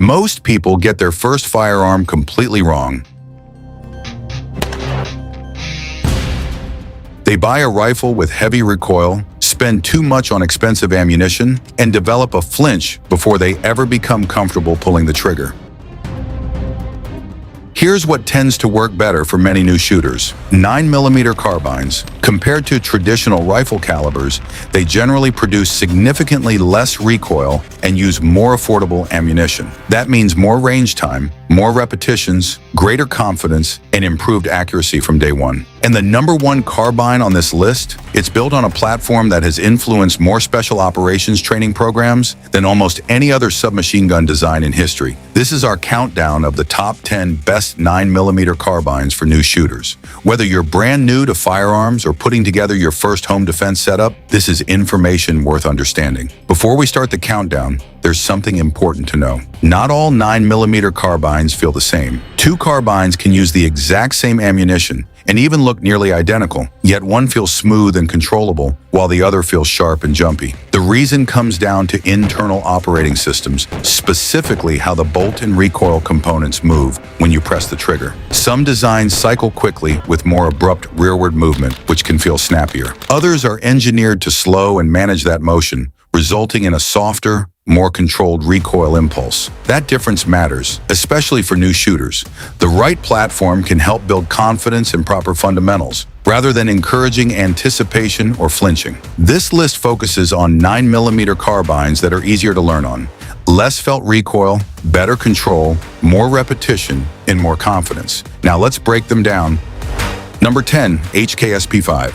Most people get their first firearm completely wrong. They buy a rifle with heavy recoil, spend too much on expensive ammunition, and develop a flinch before they ever become comfortable pulling the trigger. Here's what tends to work better for many new shooters. 9mm carbines. Compared to traditional rifle calibers, they generally produce significantly less recoil and use more affordable ammunition. That means more range time, more repetitions, greater confidence, and improved accuracy from day one. And the #1 carbine on this list, it's built on a platform that has influenced more special operations training programs than almost any other submachine gun design in history. This is our countdown of the top 10 best 9mm carbines for new shooters. Whether you're brand new to firearms or putting together your first home defense setup, this is information worth understanding. Before we start the countdown, there's something important to know. Not all 9mm carbines feel the same. Two carbines can use the exact same ammunition and even look nearly identical, yet one feels smooth and controllable, while the other feels sharp and jumpy. The reason comes down to internal operating systems, specifically how the bolt and recoil components move when you press the trigger. Some designs cycle quickly with more abrupt rearward movement, which can feel snappier. Others are engineered to slow and manage that motion, resulting in a softer, more controlled recoil impulse. That difference matters, especially for new shooters. The right platform can help build confidence and proper fundamentals, rather than encouraging anticipation or flinching. This list focuses on 9mm carbines that are easier to learn on. Less felt recoil, better control, more repetition, and more confidence. Now let's break them down. Number 10, HKSP5.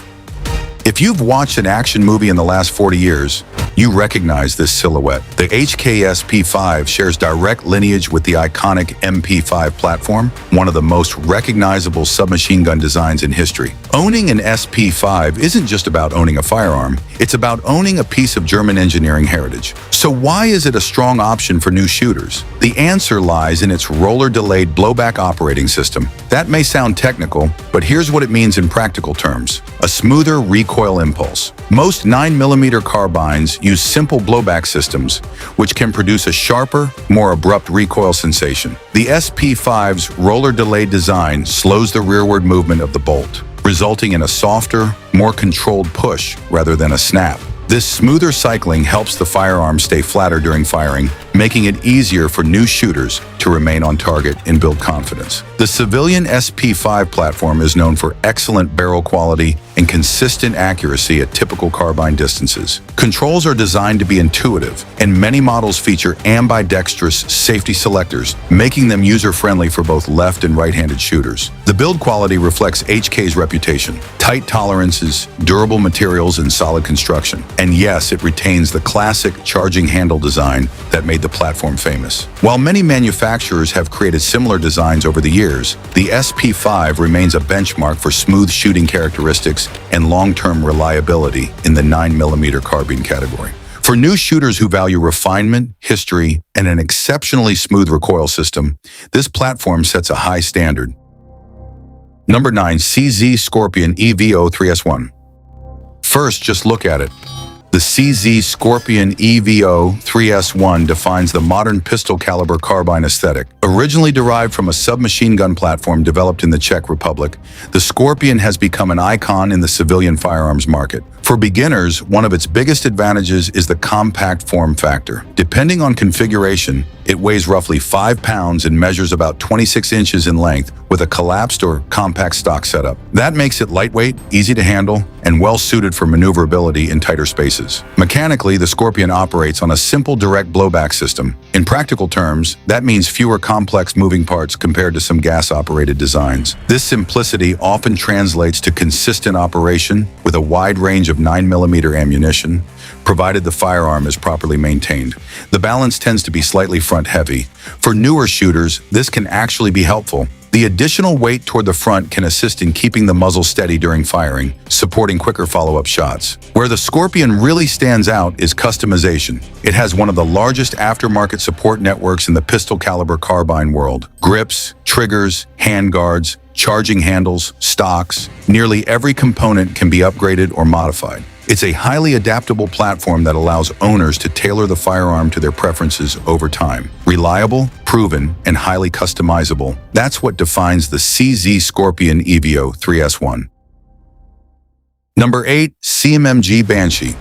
If you've watched an action movie in the last 40 years, you recognize this silhouette. The HKSP5 shares direct lineage with the iconic MP5 platform, one of the most recognizable submachine gun designs in history. Owning an SP5 isn't just about owning a firearm, it's about owning a piece of German engineering heritage. So why is it a strong option for new shooters? The answer lies in its roller-delayed blowback operating system. That may sound technical, but here's what it means in practical terms. A smoother recoil impulse. Most 9mm carbines use simple blowback systems, which can produce a sharper, more abrupt recoil sensation. The SP5's roller-delayed design slows the rearward movement of the bolt, resulting in a softer, more controlled push rather than a snap. This smoother cycling helps the firearm stay flatter during firing, making it easier for new shooters to remain on target and build confidence. The civilian SP5 platform is known for excellent barrel quality and consistent accuracy at typical carbine distances. Controls are designed to be intuitive, and many models feature ambidextrous safety selectors, making them user-friendly for both left and right-handed shooters. The build quality reflects HK's reputation: tight tolerances, durable materials, and solid construction. And yes, it retains the classic charging handle design that made the platform famous. While many manufacturers have created similar designs over the years, the SP5 remains a benchmark for smooth shooting characteristics and long-term reliability in the 9mm carbine category. For new shooters who value refinement, history, and an exceptionally smooth recoil system, this platform sets a high standard. Number 9, CZ Scorpion EVO 3S1. First, just look at it. The CZ Scorpion EVO 3S1 defines the modern pistol caliber carbine aesthetic. Originally derived from a submachine gun platform developed in the Czech Republic, the Scorpion has become an icon in the civilian firearms market. For beginners, one of its biggest advantages is the compact form factor. Depending on configuration, it weighs roughly 5 pounds and measures about 26 inches in length with a collapsed or compact stock setup. That makes it lightweight, easy to handle, and well-suited for maneuverability in tighter spaces. Mechanically, the Scorpion operates on a simple direct blowback system. In practical terms, that means fewer complex moving parts compared to some gas-operated designs. This simplicity often translates to consistent operation with a wide range of 9mm ammunition, provided the firearm is properly maintained. The balance tends to be slightly front-heavy. For newer shooters, this can actually be helpful. The additional weight toward the front can assist in keeping the muzzle steady during firing, supporting quicker follow-up shots. Where the Scorpion really stands out is customization. It has one of the largest aftermarket support networks in the pistol caliber carbine world. Grips, triggers, handguards, charging handles, stocks, nearly every component can be upgraded or modified. It's a highly adaptable platform that allows owners to tailor the firearm to their preferences over time. Reliable, proven, and highly customizable. That's what defines the CZ Scorpion Evio 3S1. Number 8. CMMG Banshee.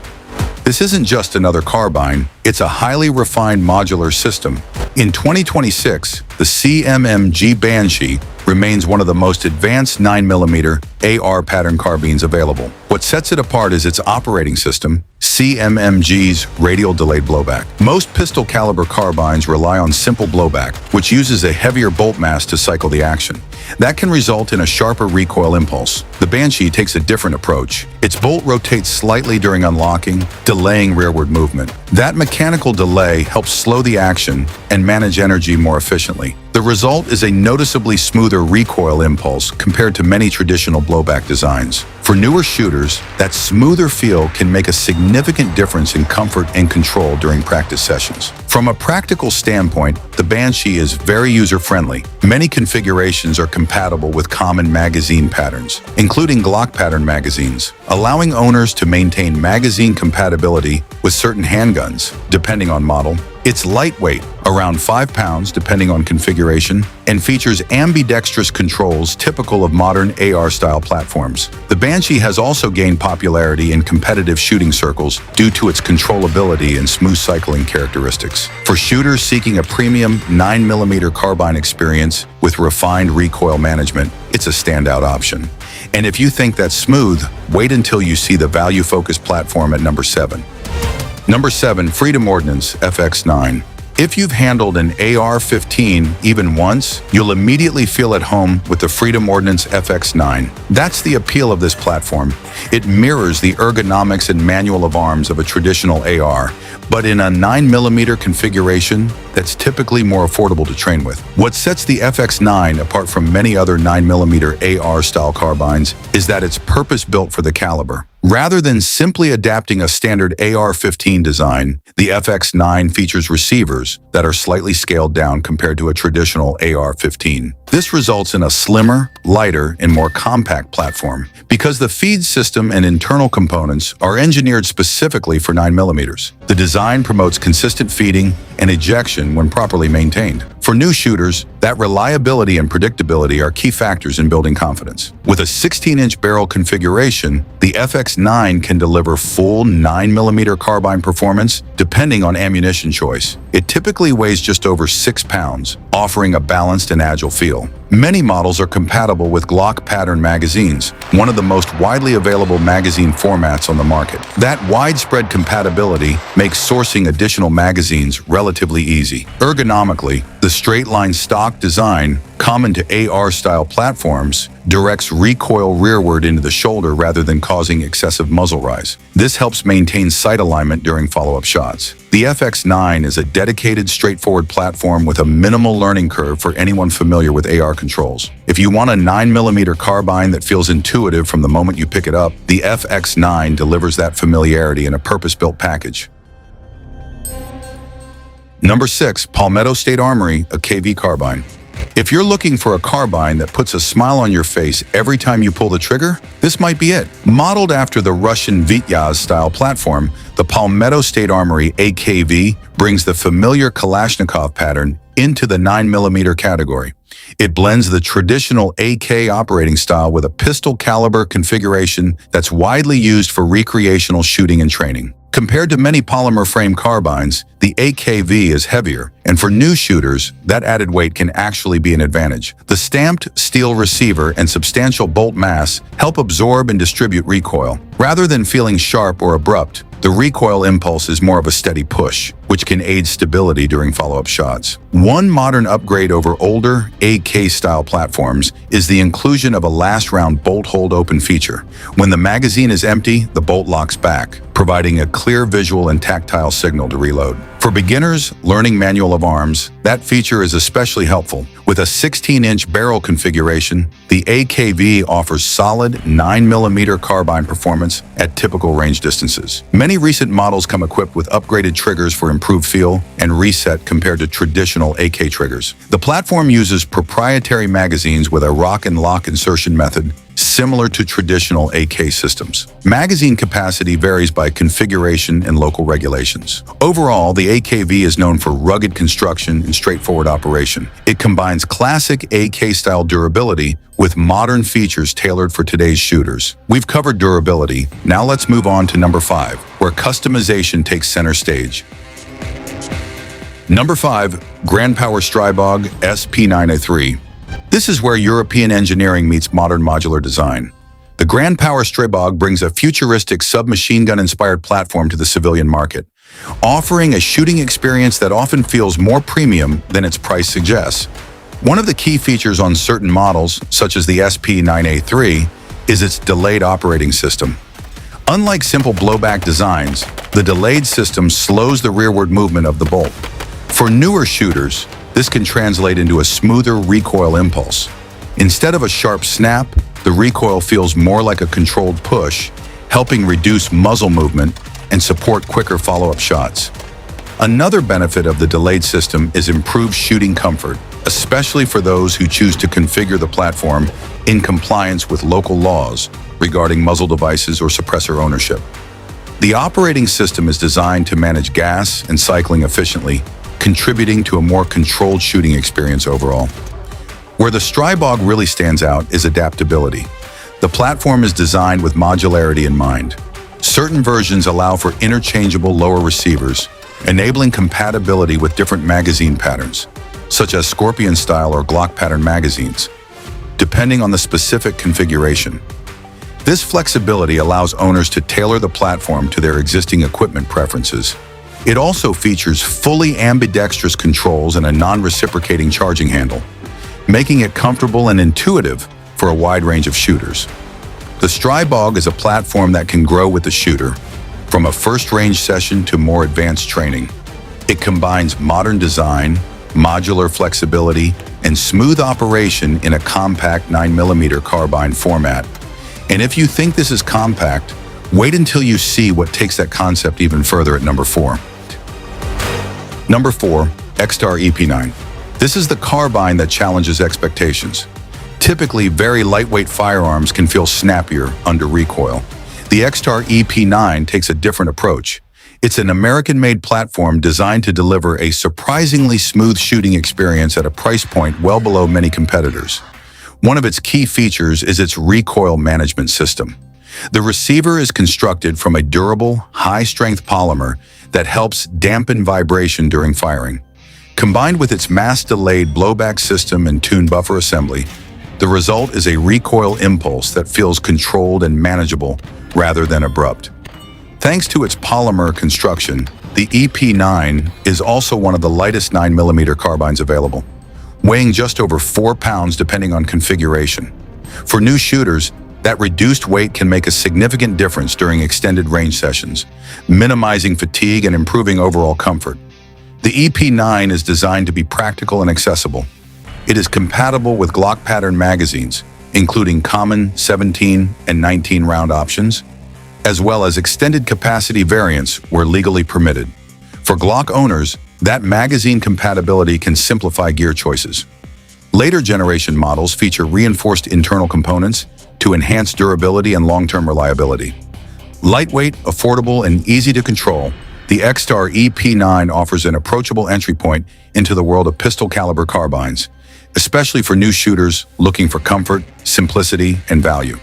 This isn't just another carbine, it's a highly refined modular system. In 2026, the CMMG Banshee remains one of the most advanced 9mm AR pattern carbines available. What sets it apart is its operating system, CMMG's radial delayed blowback. Most pistol caliber carbines rely on simple blowback, which uses a heavier bolt mass to cycle the action. That can result in a sharper recoil impulse. The Banshee takes a different approach. Its bolt rotates slightly during unlocking, delaying rearward movement. That mechanical delay helps slow the action and manage energy more efficiently. The result is a noticeably smoother recoil impulse compared to many traditional blowback designs. For newer shooters, that smoother feel can make a significant difference in comfort and control during practice sessions. From a practical standpoint, the Banshee is very user-friendly. Many configurations are compatible with common magazine patterns, including Glock pattern magazines, allowing owners to maintain magazine compatibility with certain handguns, depending on model. It's lightweight, around 5 pounds depending on configuration, and features ambidextrous controls typical of modern AR-style platforms. The Banshee has also gained popularity in competitive shooting circles due to its controllability and smooth cycling characteristics. For shooters seeking a premium 9mm carbine experience with refined recoil management, it's a standout option. And if you think that's smooth, wait until you see the value-focused platform at number 7. Number 7. Freedom Ordnance FX9. If you've handled an AR-15 even once, you'll immediately feel at home with the Freedom Ordnance FX9. That's the appeal of this platform. It mirrors the ergonomics and manual of arms of a traditional AR, but in a 9mm configuration that's typically more affordable to train with. What sets the FX9 apart from many other 9mm AR-style carbines is that it's purpose-built for the caliber. Rather than simply adapting a standard AR-15 design, the FX9 features receivers that are slightly scaled down compared to a traditional AR-15. This results in a slimmer, lighter, and more compact platform because the feed system and internal components are engineered specifically for 9mm. The design promotes consistent feeding and ejection when properly maintained. For new shooters, that reliability and predictability are key factors in building confidence. With a 16-inch barrel configuration, the FX9 can deliver full 9mm carbine performance depending on ammunition choice. It typically weighs just over 6 pounds, offering a balanced and agile feel. Many models are compatible with Glock pattern magazines, one of the most widely available magazine formats on the market. That widespread compatibility makes sourcing additional magazines relatively easy. Ergonomically, the straight-line stock design, common to AR-style platforms, directs recoil rearward into the shoulder rather than causing excessive muzzle rise. This helps maintain sight alignment during follow-up shots. The FX9 is a dedicated, straightforward platform with a minimal learning curve for anyone familiar with AR controls. If you want a 9mm carbine that feels intuitive from the moment you pick it up, the FX9 delivers that familiarity in a purpose-built package. Number 6. Palmetto State Armory, a KV carbine. If you're looking for a carbine that puts a smile on your face every time you pull the trigger, this might be it. Modeled after the Russian Vityaz-style platform, the Palmetto State Armory AKV brings the familiar Kalashnikov pattern into the 9mm category. It blends the traditional AK operating style with a pistol caliber configuration that's widely used for recreational shooting and training. Compared to many polymer frame carbines, the AKV is heavier, and for new shooters, that added weight can actually be an advantage. The stamped steel receiver and substantial bolt mass help absorb and distribute recoil. Rather than feeling sharp or abrupt, the recoil impulse is more of a steady push, which can aid stability during follow-up shots. One modern upgrade over older AK-style platforms is the inclusion of a last-round bolt hold open feature. When the magazine is empty, the bolt locks back, providing a clear visual and tactile signal to reload. For beginners learning manual of arms, that feature is especially helpful. With a 16-inch barrel configuration, the AKV offers solid 9mm carbine performance at typical range distances. Many recent models come equipped with upgraded triggers for improved feel and reset compared to traditional AK triggers. The platform uses proprietary magazines with a rock and lock insertion method, similar to traditional AK systems. Magazine capacity varies by configuration and local regulations. Overall, the AKV is known for rugged construction and straightforward operation. It combines classic AK-style durability with modern features tailored for today's shooters. We've covered durability. Now let's move on to number 5, where customization takes center stage. Number 5, Grand Power Strybog SP903. This is where European engineering meets modern modular design. The Grand Power Strybog brings a futuristic submachine gun-inspired platform to the civilian market, offering a shooting experience that often feels more premium than its price suggests. One of the key features on certain models, such as the SP9A3, is its delayed operating system. Unlike simple blowback designs, the delayed system slows the rearward movement of the bolt. For newer shooters, this can translate into a smoother recoil impulse. Instead of a sharp snap, the recoil feels more like a controlled push, helping reduce muzzle movement and support quicker follow-up shots. Another benefit of the delayed system is improved shooting comfort, especially for those who choose to configure the platform in compliance with local laws regarding muzzle devices or suppressor ownership. The operating system is designed to manage gas and cycling efficiently, contributing to a more controlled shooting experience overall. Where the Strybog really stands out is adaptability. The platform is designed with modularity in mind. Certain versions allow for interchangeable lower receivers, enabling compatibility with different magazine patterns, such as Scorpion-style or Glock pattern magazines, depending on the specific configuration. This flexibility allows owners to tailor the platform to their existing equipment preferences. It also features fully ambidextrous controls and a non-reciprocating charging handle, making it comfortable and intuitive for a wide range of shooters. The Strybog is a platform that can grow with the shooter, from a first range session to more advanced training. It combines modern design, modular flexibility, and smooth operation in a compact 9mm carbine format. And if you think this is compact, wait until you see what takes that concept even further at number 4. Number 4, X-Star EP9. This is the carbine that challenges expectations. Typically, very lightweight firearms can feel snappier under recoil. The X-Star EP9 takes a different approach. It's an American-made platform designed to deliver a surprisingly smooth shooting experience at a price point well below many competitors. One of its key features is its recoil management system. The receiver is constructed from a durable, high-strength polymer that helps dampen vibration during firing. Combined with its mass-delayed blowback system and tuned buffer assembly, the result is a recoil impulse that feels controlled and manageable rather than abrupt. Thanks to its polymer construction, the EP9 is also one of the lightest 9mm carbines available, weighing just over 4 pounds depending on configuration. For new shooters, that reduced weight can make a significant difference during extended range sessions, minimizing fatigue and improving overall comfort. The EP9 is designed to be practical and accessible. It is compatible with Glock pattern magazines, including common 17 and 19 round options, as well as extended capacity variants where legally permitted. For Glock owners, that magazine compatibility can simplify gear choices. Later generation models feature reinforced internal components to enhance durability and long-term reliability. Lightweight, affordable, and easy to control, the X-Star EP9 offers an approachable entry point into the world of pistol-caliber carbines, especially for new shooters looking for comfort, simplicity, and value.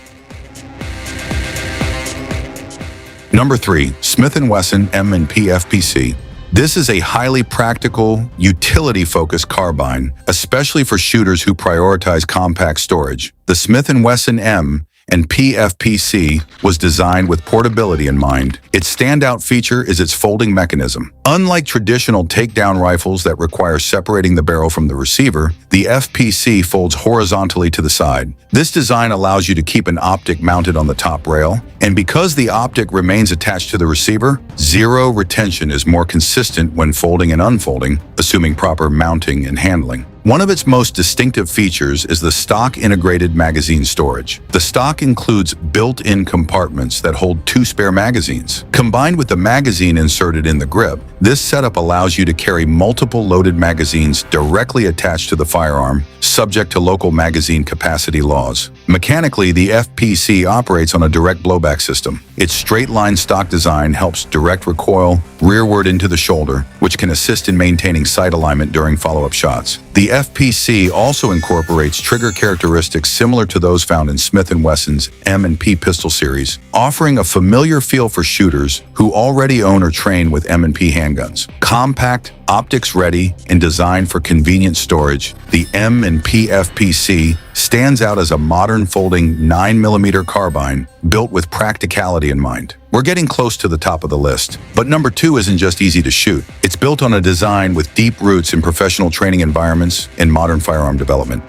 Number 3, Smith & Wesson M&P FPC. This is a highly practical, utility-focused carbine, especially for shooters who prioritize compact storage. The Smith & Wesson M&P FPC was designed with portability in mind. Its standout feature is its folding mechanism. Unlike traditional takedown rifles that require separating the barrel from the receiver, the FPC folds horizontally to the side. This design allows you to keep an optic mounted on the top rail, and because the optic remains attached to the receiver, zero retention is more consistent when folding and unfolding, assuming proper mounting and handling. One of its most distinctive features is the stock integrated magazine storage. The stock includes built-in compartments that hold 2 spare magazines. Combined with the magazine inserted in the grip, this setup allows you to carry multiple loaded magazines directly attached to the firearm, subject to local magazine capacity laws. Mechanically, the FPC operates on a direct blowback system. Its straight-line stock design helps direct recoil rearward into the shoulder, which can assist in maintaining sight alignment during follow-up shots. The FPC also incorporates trigger characteristics similar to those found in Smith & Wesson's M&P pistol series, offering a familiar feel for shooters who already own or train with M&P handguns. Compact, optics-ready, and designed for convenient storage, the M&P FPC stands out as a modern folding 9mm carbine built with practicality in mind. We're getting close to the top of the list, but number 2 isn't just easy to shoot. It's built on a design with deep roots in professional training environments and modern firearm development.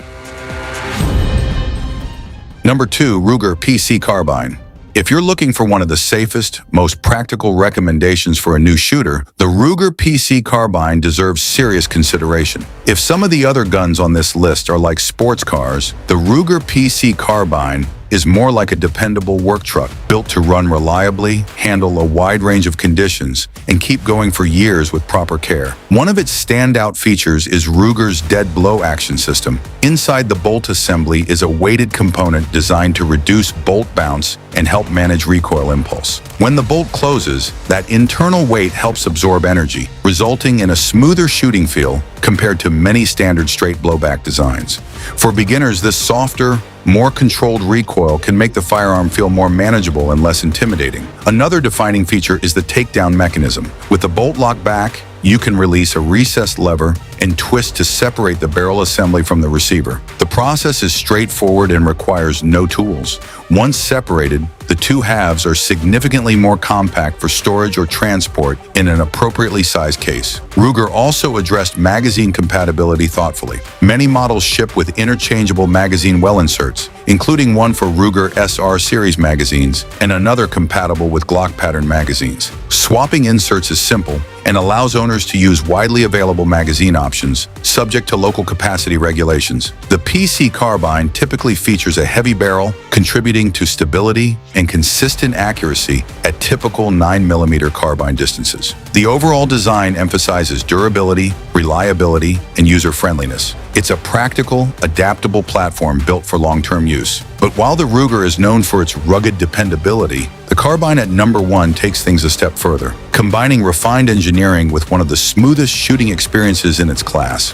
Number 2, Ruger PC Carbine. If you're looking for one of the safest, most practical recommendations for a new shooter, the Ruger PC Carbine deserves serious consideration. If some of the other guns on this list are like sports cars, the Ruger PC Carbine is more like a dependable work truck, built to run reliably, handle a wide range of conditions, and keep going for years with proper care. One of its standout features is Ruger's dead blow action system. Inside the bolt assembly is a weighted component designed to reduce bolt bounce and help manage recoil impulse. When the bolt closes, that internal weight helps absorb energy, resulting in a smoother shooting feel compared to many standard straight blowback designs. For beginners, this softer, more controlled recoil can make the firearm feel more manageable and less intimidating. Another defining feature is the takedown mechanism. With the bolt lock back, you can release a recessed lever and twist to separate the barrel assembly from the receiver. The process is straightforward and requires no tools. Once separated, the 2 halves are significantly more compact for storage or transport in an appropriately sized case. Ruger also addressed magazine compatibility thoughtfully. Many models ship with interchangeable magazine well inserts, including one for Ruger SR series magazines and another compatible with Glock pattern magazines. Swapping inserts is simple and allows owners to use widely available magazine options, subject to local capacity regulations. The PC Carbine typically features a heavy barrel, contributing to stability and consistent accuracy at typical 9mm carbine distances. The overall design emphasizes durability, reliability, and user-friendliness. It's a practical, adaptable platform built for long-term use. But while the Ruger is known for its rugged dependability, the Carbine at number 1 takes things a step further, combining refined engineering with one of the smoothest shooting experiences in its class.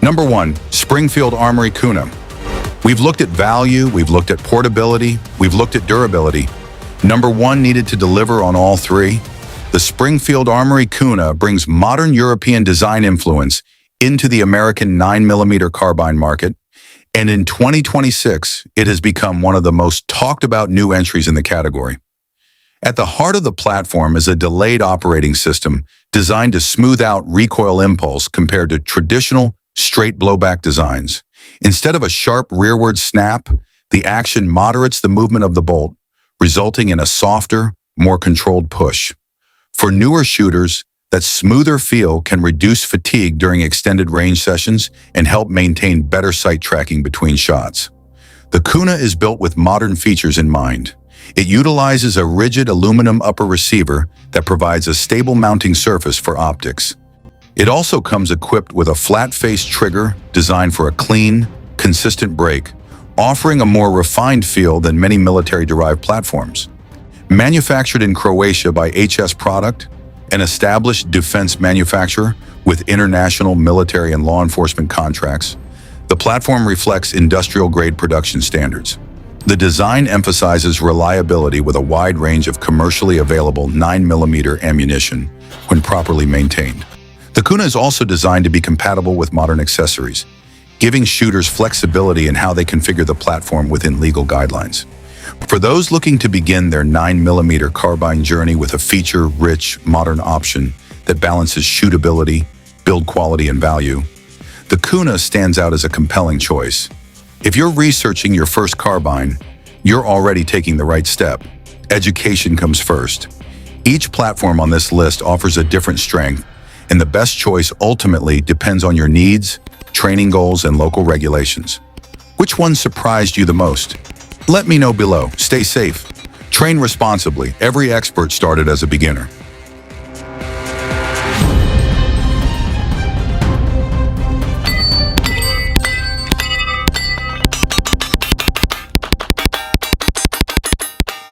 Number 1, Springfield Armory Kuna. We've looked at value, we've looked at portability, we've looked at durability. Number 1 needed to deliver on all 3. The Springfield Armory Kuna brings modern European design influence into the American 9mm carbine market, and in 2026, it has become one of the most talked about new entries in the category. At the heart of the platform is a delayed operating system designed to smooth out recoil impulse compared to traditional straight blowback designs. Instead of a sharp rearward snap, the action moderates the movement of the bolt, resulting in a softer, more controlled push. For newer shooters, that smoother feel can reduce fatigue during extended range sessions and help maintain better sight tracking between shots. The Kuna is built with modern features in mind. It utilizes a rigid aluminum upper receiver that provides a stable mounting surface for optics. It also comes equipped with a flat-face trigger designed for a clean, consistent break, offering a more refined feel than many military-derived platforms. Manufactured in Croatia by HS Product, an established defense manufacturer with international military and law enforcement contracts, the platform reflects industrial-grade production standards. The design emphasizes reliability with a wide range of commercially available 9mm ammunition when properly maintained. The Kuna is also designed to be compatible with modern accessories, giving shooters flexibility in how they configure the platform within legal guidelines. For those looking to begin their 9mm carbine journey with a feature-rich, modern option that balances shootability, build quality, and value, the Kuna stands out as a compelling choice. If you're researching your first carbine, you're already taking the right step. Education comes first. Each platform on this list offers a different strength, and the best choice ultimately depends on your needs, training goals, and local regulations. Which one surprised you the most? Let me know below. Stay safe. Train responsibly. Every expert started as a beginner.